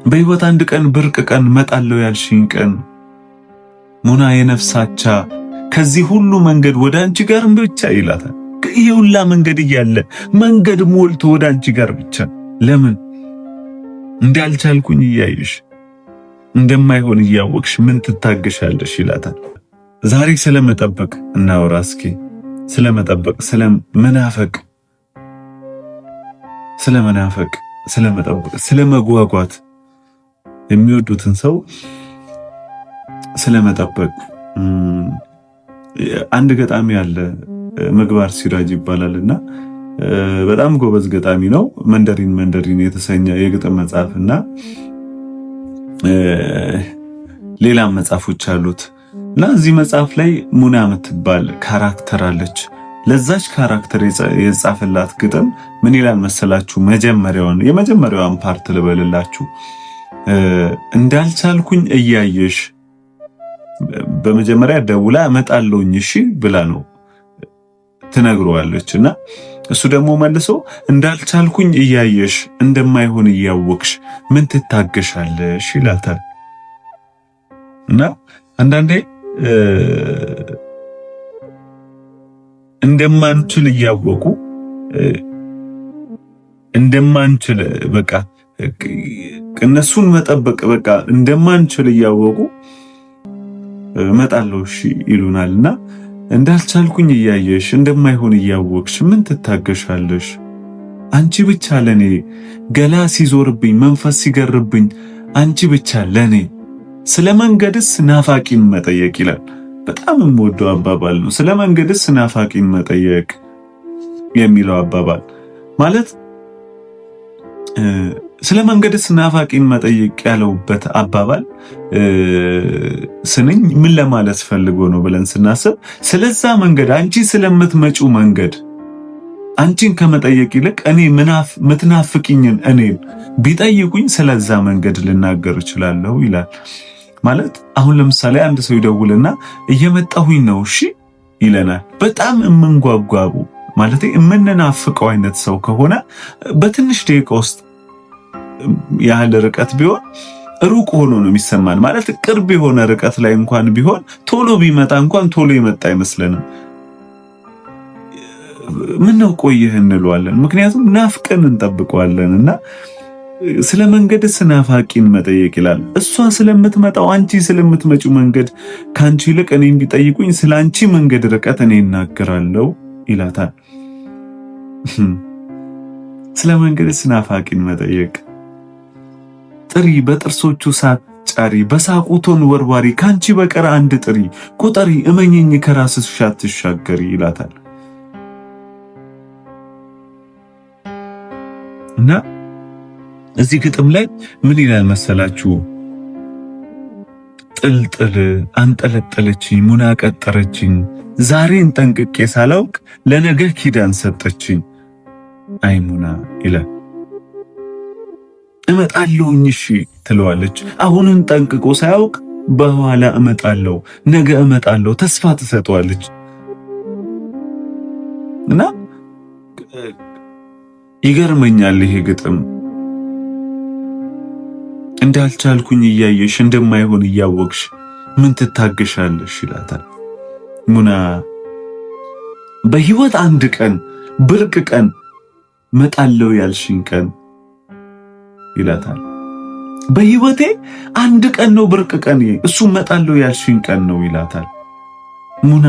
በህይወት አንድ ቀን ብርቅ ቀን መጣለው ያልሽኝ ቀን ሙና የነፍሳቻ ከዚህ ሁሉ መንገድ ወደ አንቺ ጋር ብቻ ይላታል። ይሄ ሁላ መንገድ እያለ መንገድ ሞልቶ ወደ አንቺ ጋር ብቻ ለምን እንዳልቻልኩኝ እያየሽ እንደማይሆን እያወቅሽ ምን ትታገሻለሽ ይላታል። ዛሬ ስለመጠበቅ እናወራ እስኪ። ስለመጠበቅ፣ ስለመናፈቅ፣ ስለመጠበቅ፣ ስለመጓጓት የሚወዱትን ሰው ስለመጠበቅ። አንድ ገጣሚ አለ ምግባር ሲራጅ ይባላልና በጣም ጎበዝ ገጣሚ ነው። መንደሪን የተሰኘ የግጥም መጽሐፍና ሌላም መጽሐፎች አሉት እና እዚህ መጽሐፍ ላይ ሙና የምትባል ካራክተር አለች። ለዛች ካራክተር የጻፈላት ግጥም ምን ይላል መሰላችሁ? የመጀመሪያዋን ፓርት ልበልላችሁ። እንዳልቻልኩኝ እያየሽ በመጀመሪያ ደውላ እመጣለሁኝ እሺ ብላ ነው ትነግረዋለች። እና እሱ ደግሞ መልሶ እንዳልቻልኩኝ እያየሽ እንደማይሆን እያወቅሽ ምን ትታገሻለሽ ይላታል። እና አንዳንዴ እንደማንችል እያወቁ እንደማንችል በቃ እነሱን መጠበቅ በቃ እንደማንችል እያወቁ እመጣለሁ እሺ ይሉናልና እንዳልቻልኩኝ እያየሽ እንደማይሆን እያወቅሽ ምን ትታገሻለሽ? አንቺ ብቻ ለኔ ገላ ሲዞርብኝ መንፈስ ሲገርብኝ አንቺ ብቻ ለኔ ስለ መንገድስ ናፋቂን መጠየቅ ይላል። በጣም የምወደው አባባል ነው። ስለ መንገድስ ናፋቂን መጠየቅ የሚለው አባባል ማለት ስለ መንገድስ ናፋቂን መጠየቅ ያለውበት አባባል ስንኝ ምን ለማለት ፈልጎ ነው ብለን ስናስብ ስለዛ መንገድ አንቺ ስለምትመጪው መንገድ አንቺን ከመጠየቅ ይልቅ እኔ ምትናፍቂኝን እኔን ቢጠይቁኝ ስለዛ መንገድ ልናገር እችላለሁ ይላል። ማለት አሁን ለምሳሌ አንድ ሰው ይደውልና እየመጣሁኝ ነው እሺ ይለናል። በጣም የምንጓጓቡ ማለት የምንናፍቀው አይነት ሰው ከሆነ በትንሽ ደቂቃ ውስጥ ያህል ርቀት ቢሆን ሩቅ ሆኖ ነው የሚሰማን። ማለት ቅርብ የሆነ ርቀት ላይ እንኳን ቢሆን ቶሎ ቢመጣ እንኳን ቶሎ የመጣ አይመስለንም። ምን ነው ቆየህ እንለዋለን። ምክንያቱም ናፍቀን እንጠብቀዋለን። እና ስለ መንገድስ ናፋቂን መጠየቅ ይላል። እሷ ስለምትመጣው አንቺ ስለምትመጪው መንገድ ካንቺ ይልቅ እኔ ቢጠይቁኝ ስለ አንቺ መንገድ ርቀት እኔ እናገራለሁ ይላታል። ስለ መንገድስ ናፋቂን መጠየቅ ጥሪ በጥርሶቹ ሳት ጫሪ በሳቁቶን ወርዋሪ ካንቺ በቀር አንድ ጥሪ ቁጠሪ እመኝኝ ከራስሽ ሳትሻገሪ ይላታል። እና እዚህ ግጥም ላይ ምን ይላል መሰላችሁ? ጥልጥል አንጠለጠለችኝ ሙና ቀጠረችኝ ዛሬን ጠንቅቄ ሳላውቅ ለነገ ኪዳን ሰጠችኝ አይ ሙና ይላል። እመጣለሁኝ እሺ ትለዋለች። አሁንን ጠንቅቆ ሳያውቅ በኋላ እመጣለሁ ነገ እመጣለሁ ተስፋ ትሰጠዋለች። እና ይገርመኛል ይሄ ግጥም። እንዳልቻልኩኝ እያየሽ እንደማይሆን እያወቅሽ ምን ትታገሻለሽ ይላታል። ሙና በህይወት አንድ ቀን ብርቅ ቀን መጣለው ያልሽኝ ቀን ይላታል። በህይወቴ አንድ ቀን ነው ብርቅ ቀን እሱ መጣለው ያልሽኝ ቀን ነው ይላታል። ሙና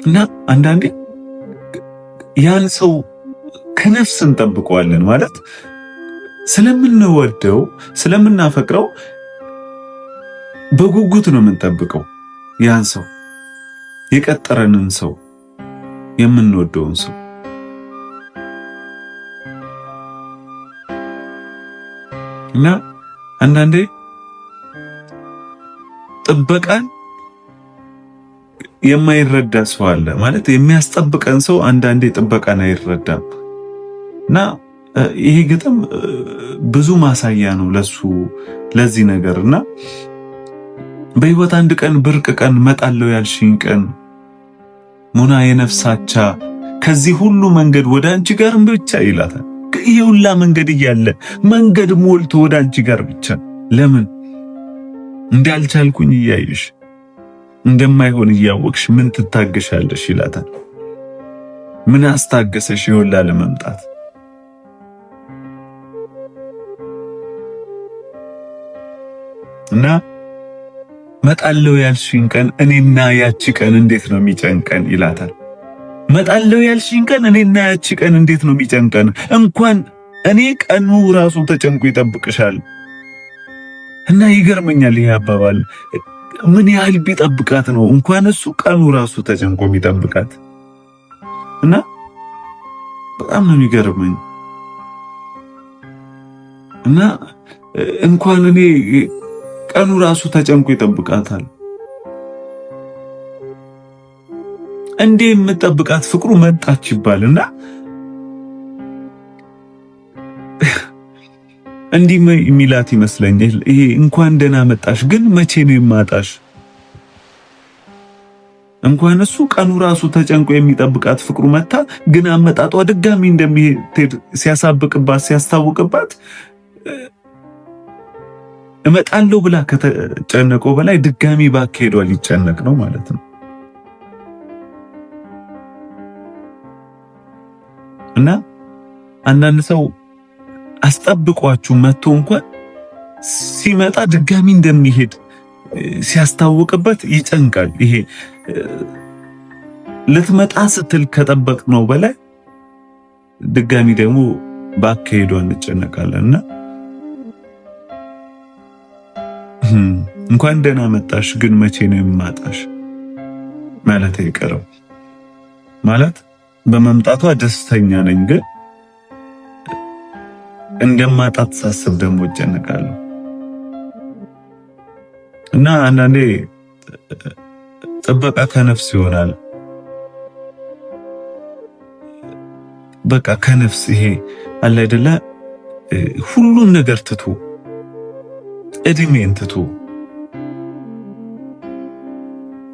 እና አንዳንዴ ያን ሰው ከነፍስ እንጠብቀዋለን። ማለት ስለምንወደው ስለምናፈቅረው በጉጉት ነው የምንጠብቀው። ያን ሰው የቀጠረንን ሰው የምንወደውን ሰው እና አንዳንዴ ጥበቃን የማይረዳ ሰው አለ። ማለት የሚያስጠብቀን ሰው አንዳንዴ ጥበቃን አይረዳም። እና ይሄ ግጥም ብዙ ማሳያ ነው ለሱ ለዚህ ነገርና በህይወት አንድ ቀን ብርቅ ቀን መጣለው ያልሽኝ ቀን ሙና የነፍሳቻ ከዚህ ሁሉ መንገድ ወደ አንቺ ጋር ብቻ ይላታል። ይሄ ሁላ መንገድ እያለ መንገድ ሞልቶ ወደ አንቺ ጋር ብቻ ለምን እንዳልቻልኩኝ እያየሽ እንደማይሆን እያወቅሽ ምን ትታገሻለሽ ይላታል። ምን አስታገሰሽ ይሁላ ለመምጣት? እና መጣለው ያልሽኝ ቀን እኔና ያቺ ቀን እንዴት ነው የሚጨንቀን ይላታል። መጣለው ያልሽኝ ቀን እኔና ያቺ ቀን እንዴት ነው የሚጨንቀን? እንኳን እኔ ቀኑ ራሱ ተጨንቆ ይጠብቅሻል። እና ይገርመኛል ይሄ አባባል ምን ያህል ቢጠብቃት ነው እንኳን እሱ ቀኑ ራሱ ተጨንቆ የሚጠብቃት። እና በጣም ነው የሚገርመኝ። እና እንኳን እኔ ቀኑ ራሱ ተጨንቆ ይጠብቃታል። እንዴ የምጠብቃት ፍቅሩ መጣች ይባልና እንዲህ የሚላት ይመስለኛል። ይሄ እንኳን ደህና መጣሽ ግን መቼ ነው የማጣሽ? እንኳን እሱ ቀኑ ራሱ ተጨንቆ የሚጠብቃት ፍቅሩ መጣ፣ ግን አመጣጧ ድጋሚ እንደሚሄድ ሲያሳብቅባት ሲያስታውቅባት እመጣለሁ ብላ ከተጨነቀው በላይ ድጋሚ ባካሄዷ ሊጨነቅ ነው ማለት ነው። እና አንዳንድ ሰው አስጠብቋችሁ መጥቶ እንኳን ሲመጣ ድጋሚ እንደሚሄድ ሲያስታውቅበት ይጨንቃል። ይሄ ልትመጣ ስትል ከጠበቅነው በላይ ድጋሚ ደግሞ ባካሄዷ እንጨነቃለንና እንኳን ደህና መጣሽ ግን መቼ ነው የማጣሽ ማለት አይቀርም። ማለት በመምጣቷ ደስተኛ ነኝ፣ ግን እንደማጣት ሳስብ ደግሞ እጨነቃለሁ። እና አንዳንዴ ጥበቃ ከነፍስ ይሆናል። በቃ ከነፍስ ይሄ አለ አይደለ? ሁሉን ነገር ትቶ እድሜን ትቶ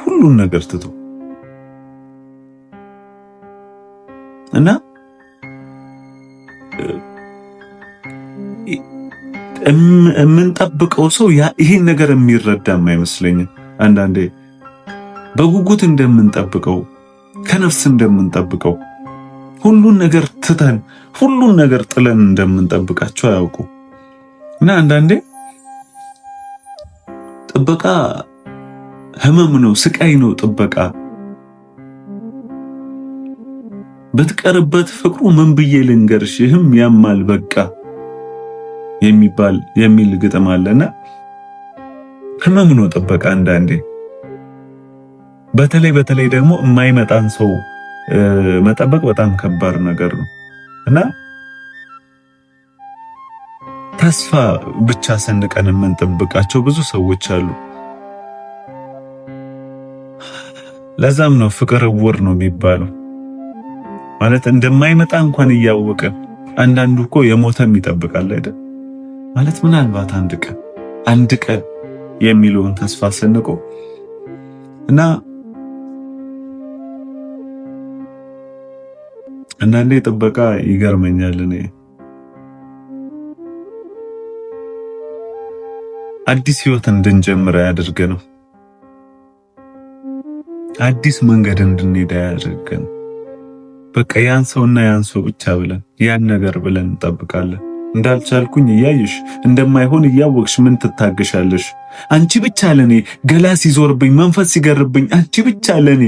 ሁሉን ነገር ትቶ እና የምንጠብቀው ሰው ይሄን ነገር የሚረዳም አይመስለኝም። አንዳንዴ በጉጉት እንደምንጠብቀው ከነፍስ እንደምንጠብቀው ሁሉን ነገር ትተን ሁሉን ነገር ጥለን እንደምንጠብቃቸው አያውቁ። እና አንዳንዴ ጥበቃ ህመም ነው፣ ስቃይ ነው። ጥበቃ በትቀርበት ፍቅሩ ምን ብዬ ልንገርሽ ይህም ያማል በቃ የሚል ግጥም አለና ህመም ነው ጥበቃ አንዳንዴ። በተለይ ደግሞ የማይመጣን ሰው መጠበቅ በጣም ከባድ ነገር ነው። እና ተስፋ ብቻ ሰንቀን የምንጠብቃቸው ብዙ ሰዎች አሉ። ለዛም ነው ፍቅር እውር ነው የሚባለው። ማለት እንደማይመጣ እንኳን እያወቀ አንዳንዱ እኮ የሞተም ይጠብቃል አይደል? ማለት ምናልባት አንድ ቀን የሚለውን ተስፋ ሰንቆ እና አንዳንዴ ጥበቃ ይገርመኛል። እኔ አዲስ ህይወት እንድንጀምር ያደርገን፣ አዲስ መንገድ እንድንሄድ ያደርገን። በቃ ያን ሰው ብቻ ብለን ያን ነገር ብለን እንጠብቃለን። እንዳልቻልኩኝ እያየሽ እንደማይሆን እያወቅሽ ምን ትታገሻለሽ? አንቺ ብቻ ለኔ ገላ ሲዞርብኝ መንፈስ ሲገርብኝ አንቺ ብቻ ለኔ።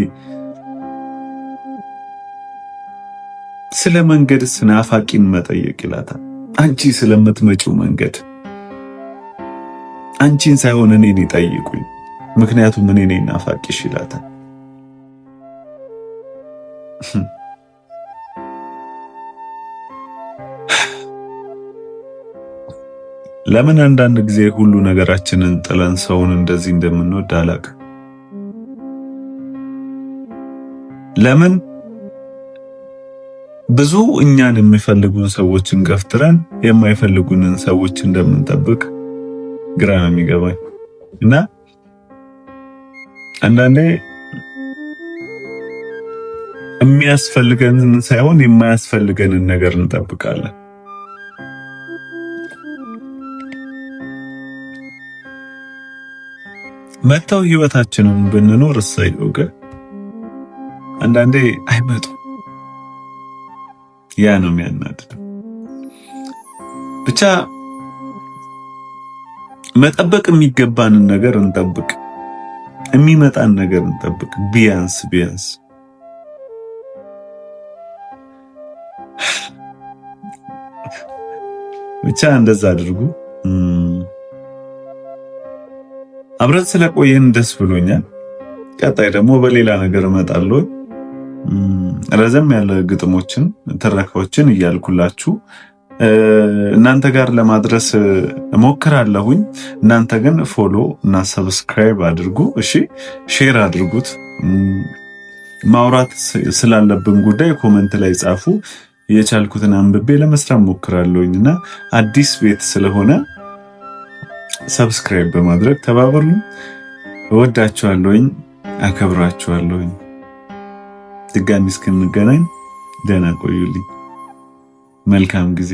ስለ መንገድ ናፋቂን መጠየቅ ይላታል። አንቺ ስለምትመጪው መንገድ አንቺን ሳይሆን እኔን ይጠይቁኝ፣ ምክንያቱም እኔ ነኝ ናፋቂሽ ይላታል። ለምን አንዳንድ ጊዜ ሁሉ ነገራችንን ጥለን ሰውን እንደዚህ እንደምንወድ አላውቅም። ለምን ብዙ እኛን የሚፈልጉን ሰዎችን ገፍትረን የማይፈልጉንን ሰዎች እንደምንጠብቅ ግራ ነው የሚገባኝ። እና አንዳንዴ የሚያስፈልገንን ሳይሆን የማያስፈልገንን ነገር እንጠብቃለን። መተው ህይወታችንን ብንኖር እሰየው። ግን አንዳንዴ አይመጡም። ያ ነው የሚያናድደው። ብቻ መጠበቅ የሚገባንን ነገር እንጠብቅ፣ የሚመጣን ነገር እንጠብቅ። ቢያንስ ብቻ እንደዛ አድርጉ። አብረን ስለቆየን ደስ ብሎኛል። ቀጣይ ደግሞ በሌላ ነገር እመጣለሁ። ረዘም ያለ ግጥሞችን ትረካዎችን እያልኩላችሁ እናንተ ጋር ለማድረስ እሞክራለሁኝ። እናንተ ግን ፎሎ እና ሰብስክራይብ አድርጉ። እሺ፣ ሼር አድርጉት። ማውራት ስላለብን ጉዳይ ኮመንት ላይ ጻፉ። የቻልኩትን አንብቤ ለመስራት እሞክራለሁኝና አዲስ ቤት ስለሆነ ሰብስክራይብ በማድረግ ተባበሩኝ። እወዳችኋለሁኝ፣ አከብራችኋለሁኝ። ድጋሚ እስክንገናኝ ደህና ቆዩልኝ። መልካም ጊዜ